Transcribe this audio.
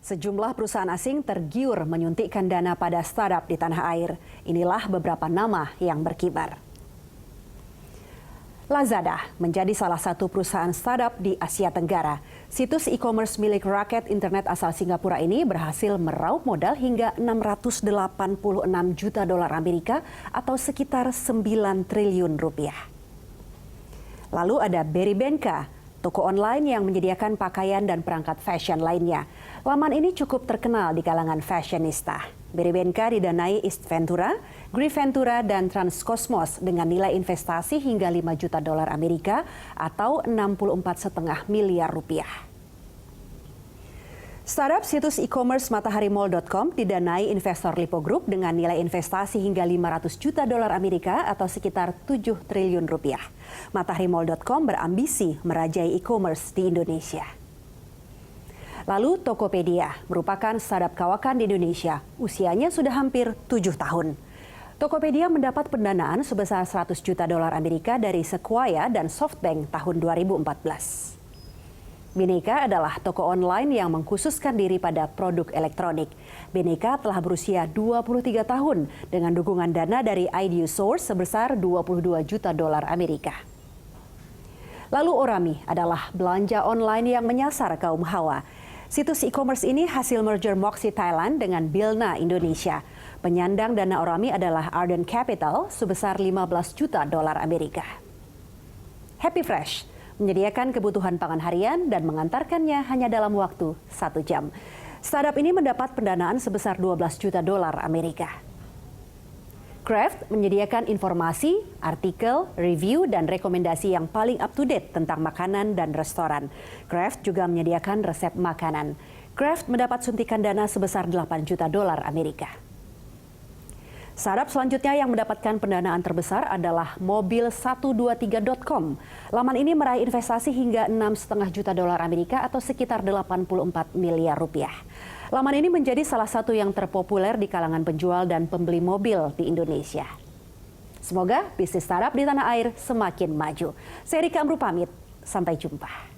Sejumlah perusahaan asing tergiur menyuntikkan dana pada startup di tanah air. Inilah beberapa nama yang berkibar. Lazada menjadi salah satu perusahaan startup di Asia Tenggara. Situs e-commerce milik rakyat internet asal Singapura ini berhasil meraup modal hingga 686 juta dolar Amerika atau sekitar 9 triliun rupiah. Lalu ada Berrybenka, toko online yang menyediakan pakaian dan perangkat fashion lainnya. Laman ini cukup terkenal di kalangan fashionista. Berrybenka didanai East Ventura, Griff Ventura, dan Transcosmos dengan nilai investasi hingga 5 juta dolar Amerika atau 64,5 miliar rupiah. Startup situs e-commerce mataharimall.com didanai investor Lipo Group dengan nilai investasi hingga 500 juta dolar Amerika atau sekitar 7 triliun rupiah. Mataharimall.com berambisi merajai e-commerce di Indonesia. Lalu Tokopedia merupakan startup kawakan di Indonesia. Usianya sudah hampir 7 tahun. Tokopedia mendapat pendanaan sebesar 100 juta dolar Amerika dari Sequoia dan SoftBank tahun 2014. Bineka adalah toko online yang mengkhususkan diri pada produk elektronik. Bineka telah berusia 23 tahun dengan dukungan dana dari IDU Source sebesar 22 juta dolar Amerika. Lalu Orami adalah belanja online yang menyasar kaum hawa. Situs e-commerce ini hasil merger Moxie Thailand dengan Bilna Indonesia. Penyandang dana Orami adalah Arden Capital sebesar 15 juta dolar Amerika. Happy Fresh menyediakan kebutuhan pangan harian dan mengantarkannya hanya dalam waktu 1 jam. Startup ini mendapat pendanaan sebesar 12 juta dolar Amerika. Kraft menyediakan informasi, artikel, review, dan rekomendasi yang paling up-to-date tentang makanan dan restoran. Kraft juga menyediakan resep makanan. Kraft mendapat suntikan dana sebesar 8 juta dolar Amerika. Startup selanjutnya yang mendapatkan pendanaan terbesar adalah mobil123.com. Laman ini meraih investasi hingga 6,5 juta dolar Amerika atau sekitar 84 miliar rupiah. Laman ini menjadi salah satu yang terpopuler di kalangan penjual dan pembeli mobil di Indonesia. Semoga bisnis startup di tanah air semakin maju. Saya Rika Amru pamit, sampai jumpa.